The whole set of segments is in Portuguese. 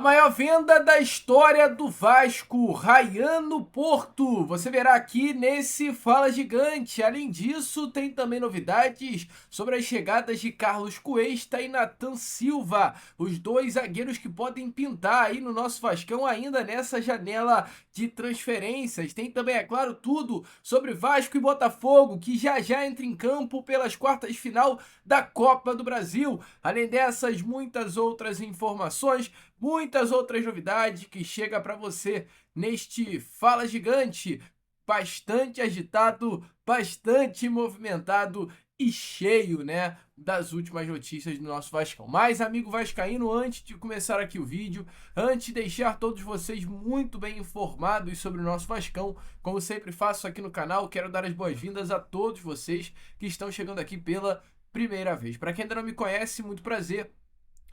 maior venda da história do Vasco, Rayano Porto. Você verá aqui nesse Fala Gigante. Além disso, tem também novidades sobre as chegadas de Carlos Cuesta e Nathan Silva, os dois zagueiros que podem pintar aí no nosso Vascão ainda nessa janela de transferências. Tem também, é claro, tudo sobre Vasco e Botafogo, que já entra em campo pelas quartas de final da Copa do Brasil. Além dessas, muitas outras informações, muitas outras novidades que chega para você neste Fala Gigante, bastante agitado, bastante movimentado e cheio, né, das últimas notícias do nosso Vascão. Mas, amigo vascaíno, antes de começar aqui o vídeo, antes de deixar todos vocês muito bem informados sobre o nosso Vascão, como sempre faço aqui no canal, quero dar as boas-vindas a todos vocês que estão chegando aqui pela primeira vez. Para quem ainda não me conhece, muito prazer.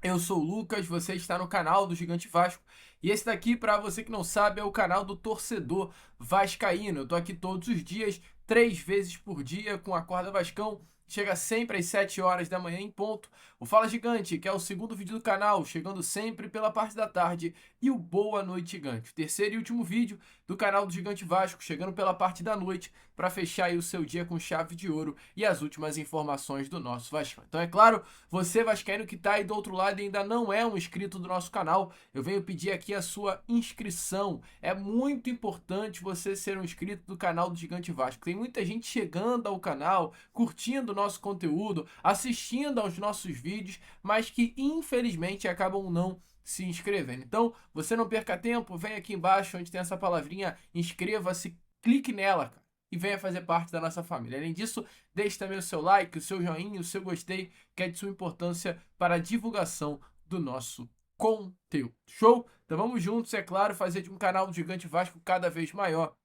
Eu sou o Lucas, você está no canal do Gigante Vasco e esse daqui, para você que não sabe, é o canal do torcedor vascaíno. Eu tô aqui todos os dias, 3 vezes por dia com a Acorda Vascão. Chega sempre às 7 horas da manhã em ponto. O Fala Gigante, que é o segundo vídeo do canal, chegando sempre pela parte da tarde. E o Boa Noite Gigante, o terceiro e último vídeo do canal do Gigante Vasco, chegando pela parte da noite, para fechar aí o seu dia com chave de ouro e as últimas informações do nosso Vasco. Então, é claro, você vascaíno que tá aí do outro lado e ainda não é um inscrito do nosso canal, eu venho pedir aqui a sua inscrição. É muito importante você ser um inscrito do canal do Gigante Vasco. Tem muita gente chegando ao canal, curtindo o nosso conteúdo, assistindo aos nossos vídeos, mas que infelizmente acabam não se inscrevendo. Então, você não perca tempo, vem aqui embaixo onde tem essa palavrinha inscreva-se, clique nela, cara, e venha fazer parte da nossa família. Além disso, deixe também o seu like, o seu joinha, o seu gostei, que é de sua importância para a divulgação do nosso conteúdo. Show? Então vamos juntos, é claro, fazer de um canal do Gigante Vasco cada vez maior,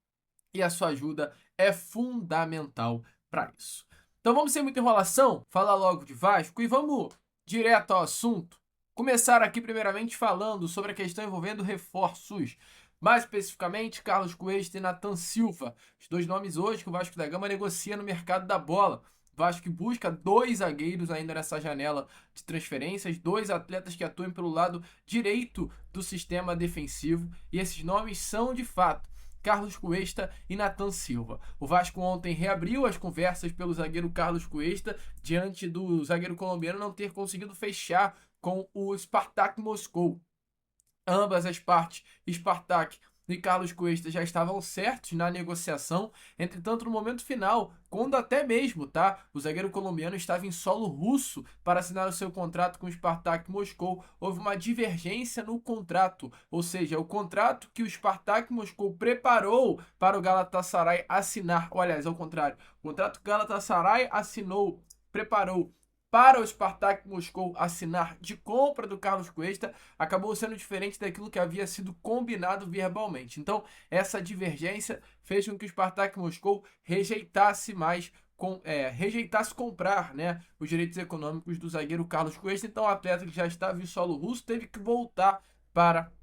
e a sua ajuda é fundamental para isso. Então vamos sem muita enrolação, falar logo de Vasco e vamos direto ao assunto. Começar aqui primeiramente falando sobre a questão envolvendo reforços. Mais especificamente, Carlos Cuesta e Nathan Silva. Os dois nomes hoje que o Vasco da Gama negocia no mercado da bola. O Vasco que busca 2 zagueiros ainda nessa janela de transferências, 2 atletas que atuem pelo lado direito do sistema defensivo. E esses nomes são, de fato, Carlos Cuesta e Nathan Silva. O Vasco ontem reabriu as conversas pelo zagueiro Carlos Cuesta, diante do zagueiro colombiano não ter conseguido fechar com o Spartak Moscou. Ambas as partes, Spartak e Carlos Cuesta, já estavam certos na negociação. Entretanto, no momento final, quando até mesmo, o zagueiro colombiano estava em solo russo para assinar o seu contrato com o Spartak Moscou, houve uma divergência no contrato, ou seja, o contrato que o Spartak Moscou preparou para o Galatasaray assinar, ou aliás, ao contrário, o contrato que o Galatasaray preparou para o Spartak Moscou assinar de compra do Carlos Cuesta, acabou sendo diferente daquilo que havia sido combinado verbalmente. Então, essa divergência fez com que o Spartak Moscou rejeitasse comprar, os direitos econômicos do zagueiro Carlos Cuesta. Então, o atleta que já estava em solo russo teve que voltar para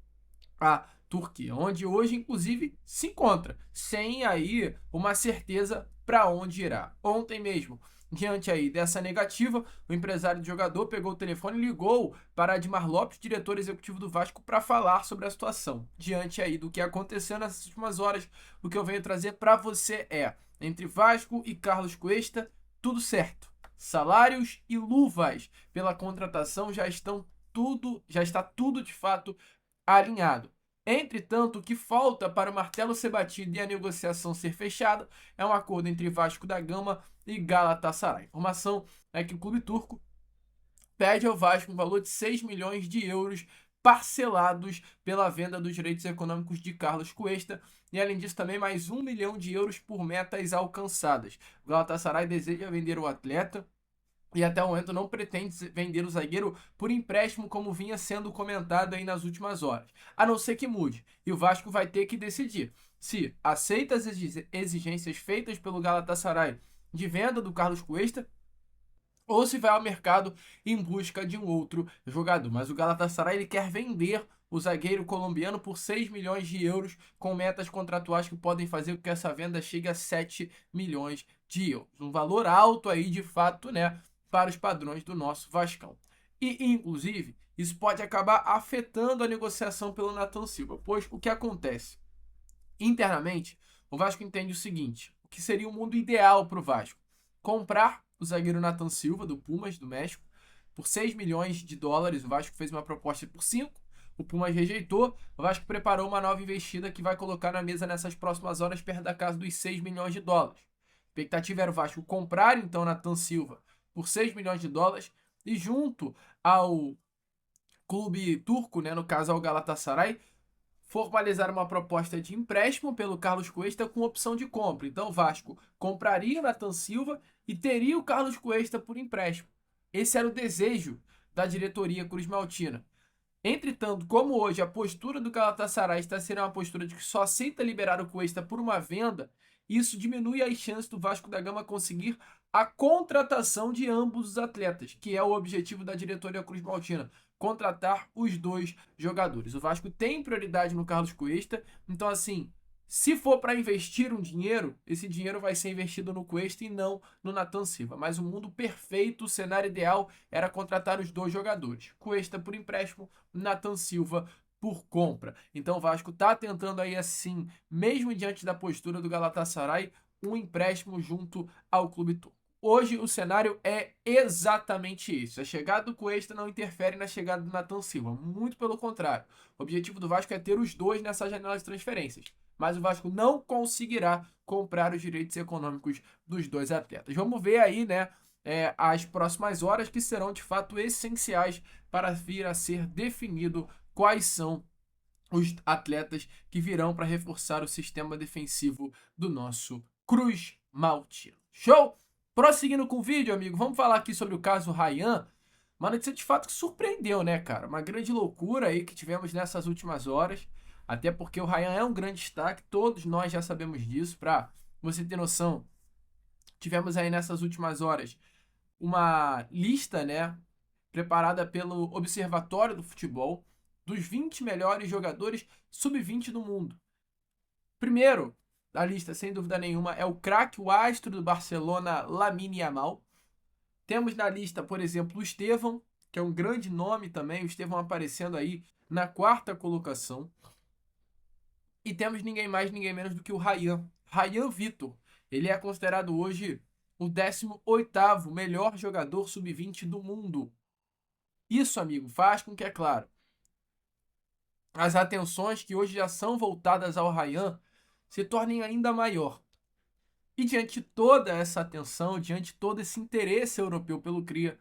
a Turquia, onde hoje, inclusive, se encontra, sem aí uma certeza para onde irá. Ontem mesmo, diante aí dessa negativa, o empresário do jogador pegou o telefone e ligou para Admar Lopes, diretor executivo do Vasco, para falar sobre a situação. Diante aí do que aconteceu nessas últimas horas, o que eu venho trazer para você é, entre Vasco e Carlos Cuesta, tudo certo. Salários e luvas pela contratação já está tudo de fato alinhado. Entretanto, o que falta para o martelo ser batido e a negociação ser fechada é um acordo entre Vasco da Gama e Galatasaray. A informação é que o clube turco pede ao Vasco um valor de 6 milhões de euros parcelados pela venda dos direitos econômicos de Carlos Cuesta e, além disso, também mais 1 milhão de euros por metas alcançadas. O Galatasaray deseja vender o atleta e até o momento não pretende vender o zagueiro por empréstimo, como vinha sendo comentado aí nas últimas horas. A não ser que mude. E o Vasco vai ter que decidir se aceita as exigências feitas pelo Galatasaray de venda do Carlos Cuesta ou se vai ao mercado em busca de um outro jogador. Mas o Galatasaray ele quer vender o zagueiro colombiano por 6 milhões de euros, com metas contratuais que podem fazer com que essa venda chegue a 7 milhões de euros. Um valor alto aí, de fato, para os padrões do nosso Vascão. E, inclusive, isso pode acabar afetando a negociação pelo Nathan Silva, pois o que acontece? Internamente, o Vasco entende o seguinte, o que seria o mundo ideal para o Vasco? Comprar o zagueiro Nathan Silva, do Pumas, do México, por 6 milhões de dólares, o Vasco fez uma proposta por 5, o Pumas rejeitou, o Vasco preparou uma nova investida que vai colocar na mesa nessas próximas horas perto da casa dos 6 milhões de dólares. A expectativa era o Vasco comprar então Nathan Silva por 6 milhões de dólares e junto ao clube turco, né, no caso ao Galatasaray, formalizar uma proposta de empréstimo pelo Carlos Cuesta com opção de compra. Então o Vasco compraria o Nathan Silva e teria o Carlos Cuesta por empréstimo. Esse era o desejo da diretoria cruzmaltina. Entretanto, como hoje a postura do Galatasaray está sendo uma postura de que só aceita liberar o Cuesta por uma venda, isso diminui as chances do Vasco da Gama conseguir a contratação de ambos os atletas, que é o objetivo da diretoria cruzmaltina, contratar os dois jogadores. O Vasco tem prioridade no Carlos Cuesta, então assim, se for para investir um dinheiro, esse dinheiro vai ser investido no Cuesta e não no Nathan Silva. Mas o mundo perfeito, o cenário ideal era contratar os dois jogadores. Cuesta por empréstimo, Nathan Silva por compra. Então o Vasco está tentando aí assim, mesmo diante da postura do Galatasaray, um empréstimo junto ao clube turco. Hoje o cenário é exatamente isso. A chegada do Cuesta não interfere na chegada do Nathan Silva. Muito pelo contrário. O objetivo do Vasco é ter os dois nessa janela de transferências. Mas o Vasco não conseguirá comprar os direitos econômicos dos dois atletas. Vamos ver aí, né, as próximas horas que serão de fato essenciais para vir a ser definido quais são os atletas que virão para reforçar o sistema defensivo do nosso Cruz Maltino. Show? Prosseguindo com o vídeo, amigo, vamos falar aqui sobre o caso Ryan. Uma notícia de fato que surpreendeu, né, cara? Uma grande loucura aí que tivemos nessas últimas horas. Até porque o Ryan é um grande destaque, todos nós já sabemos disso. Para você ter noção, tivemos aí nessas últimas horas uma lista, né, preparada pelo Observatório do Futebol dos 20 melhores jogadores sub-20 do mundo. Primeiro da lista, sem dúvida nenhuma, é o craque, o astro do Barcelona, Lamine Yamal. Temos na lista, por exemplo, o Estevão, que é um grande nome também, o Estevão aparecendo aí na 4ª colocação. E temos ninguém mais, ninguém menos do que o Ryan Vitor. Ele é considerado hoje o 18º melhor jogador sub-20 do mundo. Isso, amigo, faz com que, é claro, as atenções que hoje já são voltadas ao Ryan se tornem ainda maior. E diante de toda essa atenção, diante de todo esse interesse europeu pelo Cria,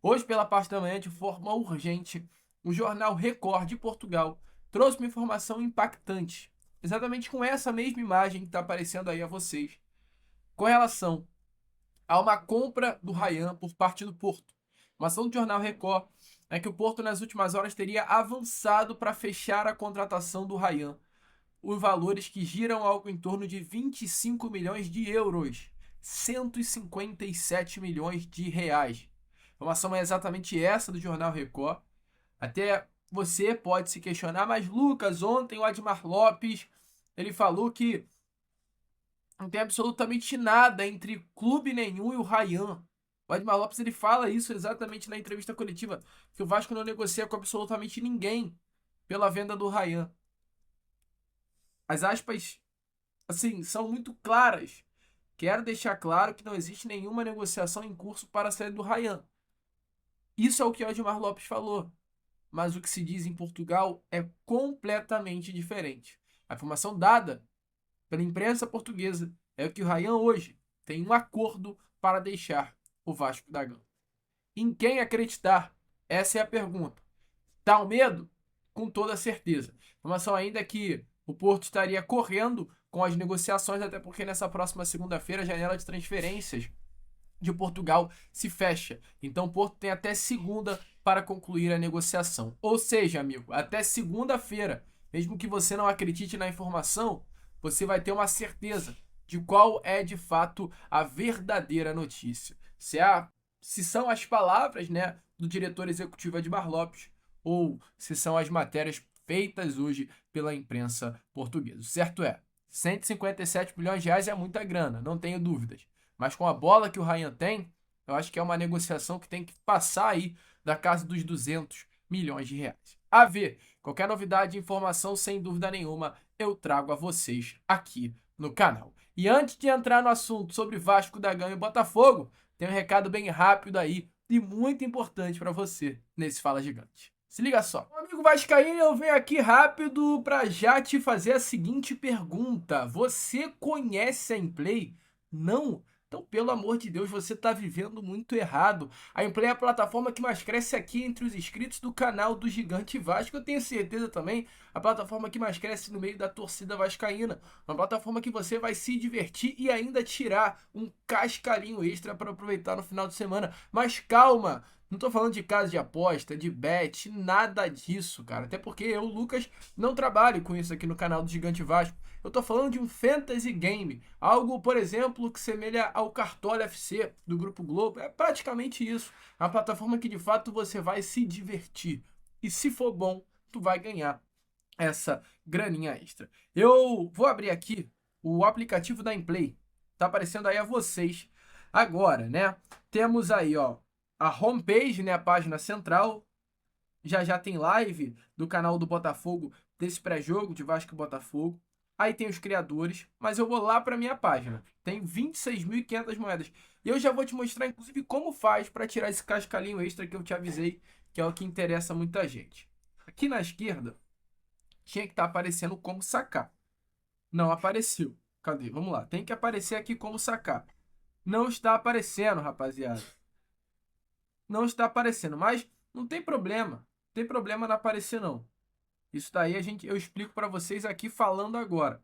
hoje pela parte da manhã, de forma urgente, o jornal Record de Portugal trouxe uma informação impactante, exatamente com essa mesma imagem que está aparecendo aí a vocês, com relação a uma compra do Ryan por parte do Porto. Uma ação do jornal Record é que o Porto nas últimas horas teria avançado para fechar a contratação do Ryan. Os valores que giram algo em torno de 25 milhões de euros, 157 milhões de reais. A informação é exatamente essa do jornal Record. Até você pode se questionar, mas Lucas, ontem o Admar Lopes, ele falou que não tem absolutamente nada entre clube nenhum e o Ryan. O Admar Lopes ele fala isso exatamente na entrevista coletiva, que o Vasco não negocia com absolutamente ninguém pela venda do Ryan. As aspas, assim, são muito claras. Quero deixar claro que não existe nenhuma negociação em curso para a saída do Ryan. Isso é o que o Admar Lopes falou. Mas o que se diz em Portugal é completamente diferente. A informação dada pela imprensa portuguesa é que o Ryan hoje tem um acordo para deixar o Vasco da Gama. Em quem acreditar? Essa é a pergunta. Dá um medo? Com toda certeza. A informação ainda é que o Porto estaria correndo com as negociações, até porque nessa próxima segunda-feira a janela de transferências de Portugal se fecha. Então o Porto tem até segunda para concluir a negociação. Ou seja, amigo, até segunda-feira, mesmo que você não acredite na informação, você vai ter uma certeza de qual é de fato a verdadeira notícia. Se são as palavras, né, do diretor executivo Admar Lopes ou se são as matérias feitas hoje pela imprensa portuguesa. O certo é, 157 milhões de reais é muita grana, não tenho dúvidas. Mas com a bola que o Ryan tem, eu acho que é uma negociação que tem que passar aí da casa dos 200 milhões de reais. A ver, qualquer novidade e informação, sem dúvida nenhuma, eu trago a vocês aqui no canal. E antes de entrar no assunto sobre Vasco da Gama e Botafogo, tem um recado bem rápido aí e muito importante para você nesse Fala Gigante. Se liga só. Meu amigo vascaíno, eu venho aqui rápido para já te fazer a seguinte pergunta. Você conhece a Inplay? Não? Então, pelo amor de Deus, você está vivendo muito errado. A Inplay é a plataforma que mais cresce aqui entre os inscritos do canal do Gigante Vasco. Eu tenho certeza também, a plataforma que mais cresce no meio da torcida vascaína. Uma plataforma que você vai se divertir e ainda tirar um cascalinho extra para aproveitar no final de semana. Mas calma! Não tô falando de casa de aposta, de bet, nada disso, cara. Até porque eu, Lucas, não trabalho com isso aqui no canal do Gigante Vasco. Eu tô falando de um fantasy game. Algo, por exemplo, que semelha ao Cartola FC do Grupo Globo. É praticamente isso. É uma plataforma que, de fato, você vai se divertir. E se for bom, tu vai ganhar essa graninha extra. Eu vou abrir aqui o aplicativo da Inplay. Tá aparecendo aí a vocês agora, né? Temos aí, ó, a homepage, né, a página central. Já tem live do canal do Botafogo desse pré-jogo de Vasco e Botafogo. Aí tem os criadores, mas eu vou lá para minha página. Tem 26.500 moedas. E eu já vou te mostrar, inclusive, como faz para tirar esse cascalinho extra que eu te avisei, que é o que interessa muita gente. Aqui na esquerda, tinha que estar aparecendo como sacar. Não apareceu. Cadê? Vamos lá. Tem que aparecer aqui como sacar. Não está aparecendo, rapaziada. Não está aparecendo, mas não tem problema. Não tem problema não aparecer, não. Isso daí eu explico para vocês aqui falando agora.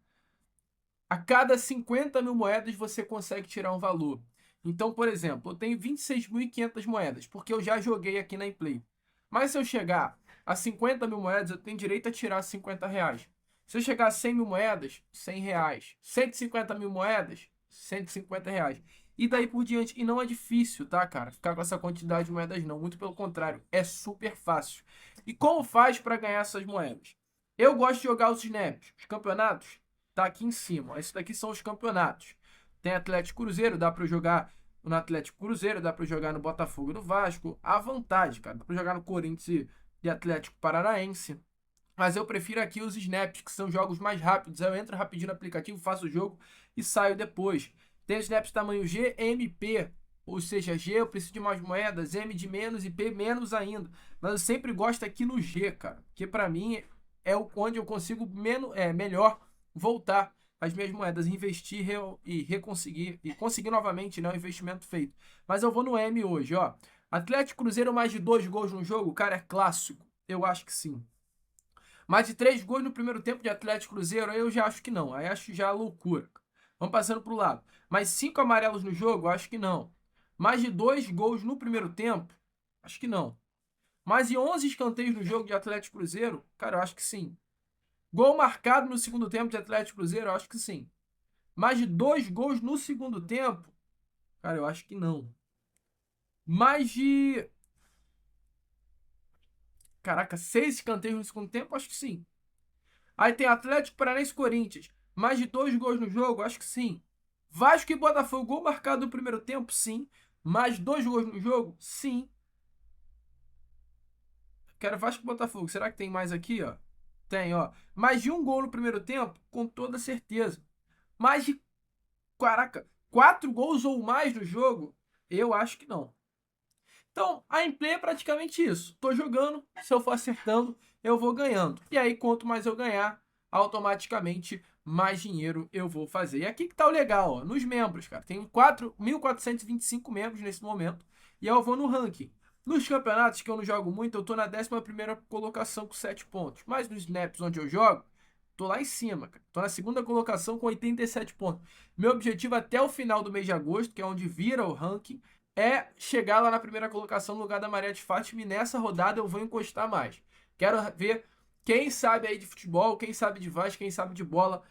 A cada 50 mil moedas você consegue tirar um valor. Então, por exemplo, eu tenho 26.500 moedas, porque eu já joguei aqui na Inplay. Mas se eu chegar a 50 mil moedas, eu tenho direito a tirar 50 reais. Se eu chegar a 100 mil moedas, 100 reais. 150 mil moedas, 150 reais. E daí por diante. E não é difícil, tá, cara? Ficar com essa quantidade de moedas, não. Muito pelo contrário, é super fácil. E como faz para ganhar essas moedas? Eu gosto de jogar os snaps, os campeonatos. Tá aqui em cima. Esses daqui são os campeonatos. Tem Atlético Cruzeiro, dá para jogar no Atlético Cruzeiro, dá para jogar no Botafogo e no Vasco. À vontade, cara. Dá para jogar no Corinthians e Atlético Paranaense. Mas eu prefiro aqui os snaps, que são jogos mais rápidos. Eu entro rapidinho no aplicativo, faço o jogo e saio depois. Tem os snaps tamanho G, M, P. Ou seja, G eu preciso de mais moedas, M de menos e P menos ainda. Mas eu sempre gosto aqui no G, cara. Porque para mim é onde eu consigo melhor voltar as minhas moedas, investir e conseguir novamente, né, o investimento feito. Mas eu vou no M hoje, ó. Atlético Cruzeiro mais de 2 gols no jogo, cara, é clássico. Eu acho que sim. Mais de 3 gols no primeiro tempo de Atlético Cruzeiro, eu já acho que não. Aí acho já loucura. Vamos passando pro lado. Mais 5 amarelos no jogo, acho que não. Mais de 2 gols no primeiro tempo, acho que não. Mais de 11 escanteios no jogo de Atlético Cruzeiro, cara, eu acho que sim. Gol marcado no segundo tempo de Atlético Cruzeiro, eu acho que sim. Mais de 2 gols no segundo tempo, cara, eu acho que não. Mais de... Caraca, 6 escanteios no segundo tempo, acho que sim. Aí tem Atlético Paranaense e Corinthians. Mais de 2 gols no jogo, acho que sim. Vasco e Botafogo, gol marcado no primeiro tempo, sim. Mais 2 gols no jogo, sim. Quero Vasco e Botafogo. Será que tem mais aqui, ó? Tem, ó. Mais de 1 gol no primeiro tempo, com toda certeza. Mais de, caraca, 4 gols ou mais no jogo, eu acho que não. Então, a Inplay é praticamente isso. Tô jogando, se eu for acertando, eu vou ganhando. E aí, quanto mais eu ganhar, automaticamente mais dinheiro eu vou fazer. E aqui que tá o legal, ó, nos membros, cara. Tem 4.425 membros nesse momento. E eu vou no ranking. Nos campeonatos que eu não jogo muito, eu tô na 11ª colocação com 7 pontos. Mas nos snaps onde eu jogo, tô lá em cima, cara. Tô na 2ª colocação com 87 pontos. Meu objetivo até o final do mês de agosto, que é onde vira o ranking, é chegar lá na 1ª colocação no lugar da Maria de Fátima, e nessa rodada eu vou encostar mais. Quero ver quem sabe aí de futebol, quem sabe de Vasco, quem sabe de bola,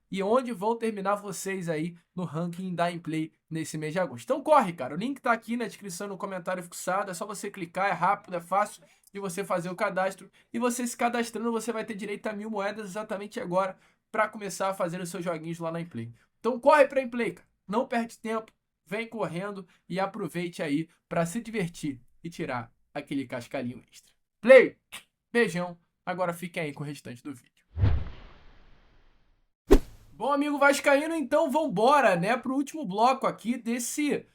e onde vão terminar vocês aí no ranking da Inplay nesse mês de agosto. Então corre, cara. O link tá aqui na descrição, no comentário fixado. É só você clicar, é rápido, é fácil de você fazer o cadastro. E você se cadastrando, você vai ter direito a 1.000 moedas exatamente agora para começar a fazer os seus joguinhos lá na Inplay. Então corre pra Inplay, cara. Não perde tempo. Vem correndo e aproveite aí para se divertir e tirar aquele cascalhinho extra. Play, beijão, agora fiquem aí com o restante do vídeo. Bom, amigo vascaíno, então vambora, né, pro último bloco aqui desse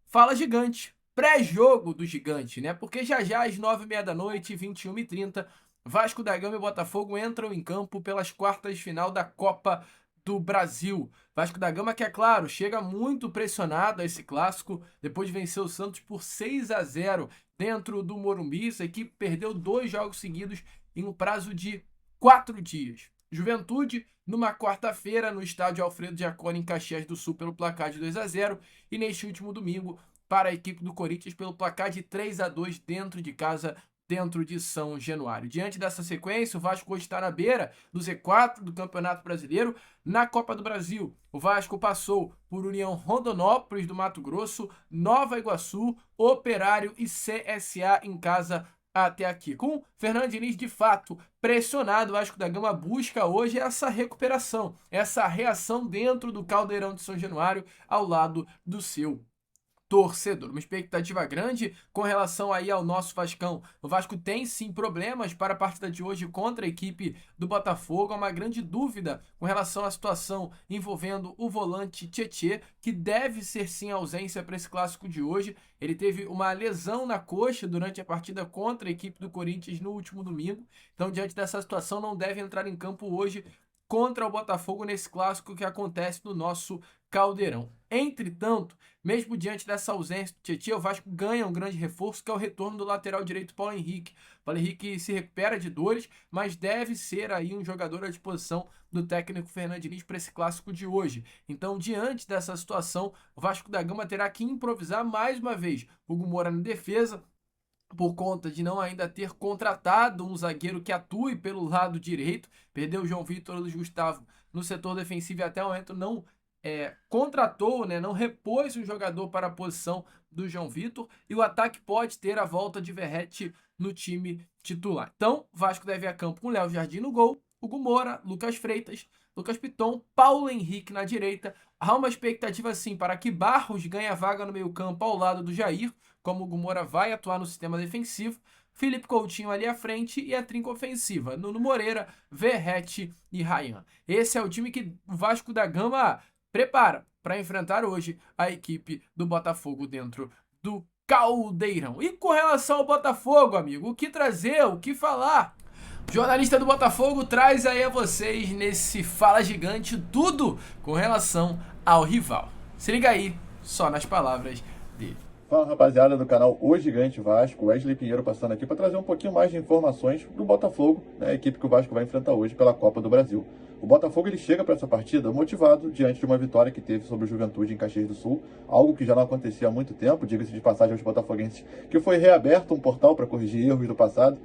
Fala Gigante, pré-jogo do Gigante, né, porque já às 9h30 da noite, 21h30, Vasco da Gama e Botafogo entram em campo pelas quartas de final da Copa do Brasil. Vasco da Gama que, é claro, chega muito pressionado a esse clássico, depois de vencer o Santos por 6-0 dentro do Morumbi. Essa equipe perdeu 2 jogos seguidos em um prazo de 4 dias. Juventude, numa quarta-feira, no estádio Alfredo Jaconi, em Caxias do Sul, pelo placar de 2-0. E neste último domingo, para a equipe do Corinthians, pelo placar de 3-2 dentro de casa, dentro de São Januário. Diante dessa sequência, o Vasco hoje está na beira do Z4 do Campeonato Brasileiro. Na Copa do Brasil, o Vasco passou por União Rondonópolis do Mato Grosso, Nova Iguaçu, Operário e CSA em casa até aqui. Com Fernando Diniz, de fato, pressionado, o Vasco da Gama busca hoje essa recuperação, essa reação dentro do Caldeirão de São Januário ao lado do seu torcedor. Uma expectativa grande com relação aí ao nosso Vascão. O Vasco tem sim problemas para a partida de hoje contra a equipe do Botafogo. Há uma grande dúvida com relação à situação envolvendo o volante Tietê, que deve ser sim ausência para esse clássico de hoje. Ele teve uma lesão na coxa durante a partida contra a equipe do Corinthians no último domingo. Então, diante dessa situação, não deve entrar em campo hoje contra o Botafogo nesse clássico que acontece no nosso Caldeirão. Entretanto, mesmo diante dessa ausência do Tietê, o Vasco ganha um grande reforço, que é o retorno do lateral direito Paulo Henrique. Paulo Henrique se recupera de dores, mas deve ser aí um jogador à disposição do técnico Fernando Diniz para esse clássico de hoje. Então, diante dessa situação, o Vasco da Gama terá que improvisar mais uma vez. Hugo Moura na defesa, por conta de não ainda ter contratado um zagueiro que atue pelo lado direito. Perdeu o João Vitor Luiz Gustavo no setor defensivo e até o momento não contratou, né, não repôs um jogador para a posição do João Vitor, e o ataque pode ter a volta de Verratti no time titular. Então, Vasco deve ir a campo com Léo Jardim no gol, Hugo Moura, Lucas Freitas, Lucas Piton, Paulo Henrique na direita. Há uma expectativa sim para que Barros ganhe a vaga no meio-campo ao lado do Jair, como o Hugo Moura vai atuar no sistema defensivo. Felipe Coutinho ali à frente e a trinca ofensiva, Nuno Moreira, Verratti e Ryan. Esse é o time que o Vasco da Gama prepara para enfrentar hoje a equipe do Botafogo dentro do Caldeirão. E com relação ao Botafogo, amigo, o que trazer, o que falar? O jornalista do Botafogo traz aí a vocês nesse Fala Gigante tudo com relação ao rival. Se liga aí, só nas palavras dele. Fala, rapaziada do canal O Gigante Vasco, Wesley Pinheiro passando aqui para trazer um pouquinho mais de informações do Botafogo, né, a equipe que o Vasco vai enfrentar hoje pela Copa do Brasil. O Botafogo ele chega para essa partida motivado diante de uma vitória que teve sobre o Juventude em Caxias do Sul, algo que já não acontecia há muito tempo, diga-se de passagem aos botafoguenses, que foi reaberto um portal para corrigir erros do passado.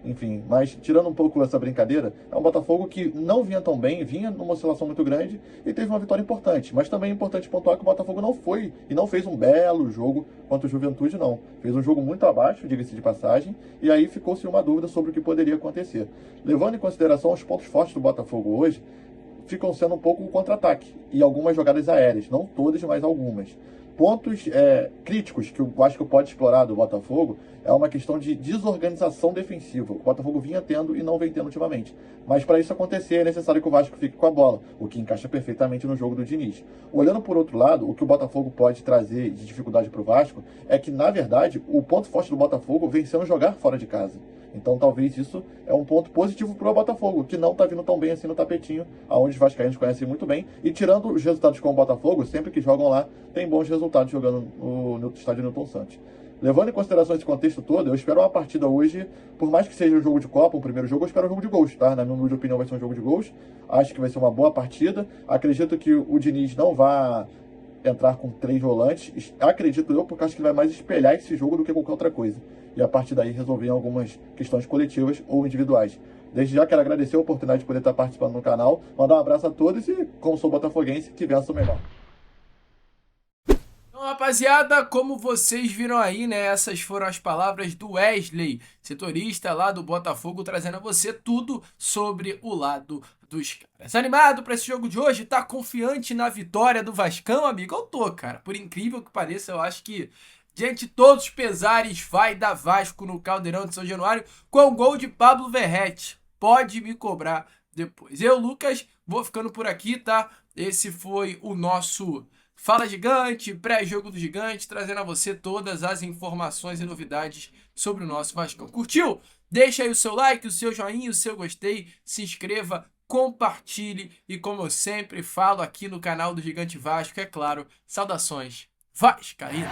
Enfim, mas tirando um pouco essa brincadeira, é um Botafogo que não vinha tão bem, vinha numa oscilação muito grande e teve uma vitória importante. Mas também é importante pontuar que o Botafogo não foi e não fez um belo jogo contra o Juventude, não. Fez um jogo muito abaixo, diga-se de passagem, e aí ficou-se uma dúvida sobre o que poderia acontecer. Levando em consideração os pontos fortes do Botafogo hoje, ficam sendo um pouco o contra-ataque e algumas jogadas aéreas, não todas, mas algumas. Pontos críticos que o Vasco pode explorar do Botafogo é uma questão de desorganização defensiva. O Botafogo vinha tendo e não vem tendo ultimamente. Mas para isso acontecer é necessário que o Vasco fique com a bola, o que encaixa perfeitamente no jogo do Diniz. Olhando por outro lado, o que o Botafogo pode trazer de dificuldade para o Vasco é que, na verdade, o ponto forte do Botafogo vem sendo jogar fora de casa. Então talvez isso é um ponto positivo para o Botafogo, que não está vindo tão bem assim no tapetinho, aonde os vascaínos conhecem muito bem. E tirando os resultados com o Botafogo, sempre que jogam lá, tem bons resultados jogando no estádio Newton Santos. Levando em consideração esse contexto todo, eu espero uma partida hoje, por mais que seja um jogo de Copa, um primeiro jogo, eu espero um jogo de gols, tá? Na minha humilde opinião vai ser um jogo de gols. Acho que vai ser uma boa partida. Acredito que o Diniz não vai entrar com 3 volantes, acredito eu, porque acho que ele vai mais espelhar esse jogo do que qualquer outra coisa. E a partir daí resolver algumas questões coletivas ou individuais. Desde já quero agradecer a oportunidade de poder estar participando no canal, mandar um abraço a todos e, como sou botafoguense, que vença o melhor. Então, rapaziada, como vocês viram aí, né, essas foram as palavras do Wesley, setorista lá do Botafogo, trazendo a você tudo sobre o lado dos caras. Animado para esse jogo de hoje? Tá confiante na vitória do Vascão, amigo? Eu tô, cara. Por incrível que pareça, eu acho que Diante de todos os pesares, vai dar Vasco no Caldeirão de São Januário com gol de Pablo Verratti. Pode me cobrar depois. Eu, Lucas, vou ficando por aqui, tá? Esse foi o nosso Fala Gigante, pré-jogo do Gigante, trazendo a você todas as informações e novidades sobre o nosso Vascão. Curtiu? Deixa aí o seu like, o seu joinha, o seu gostei, se inscreva, compartilhe e, como eu sempre falo aqui no canal do Gigante Vasco, é claro, saudações vascaínas!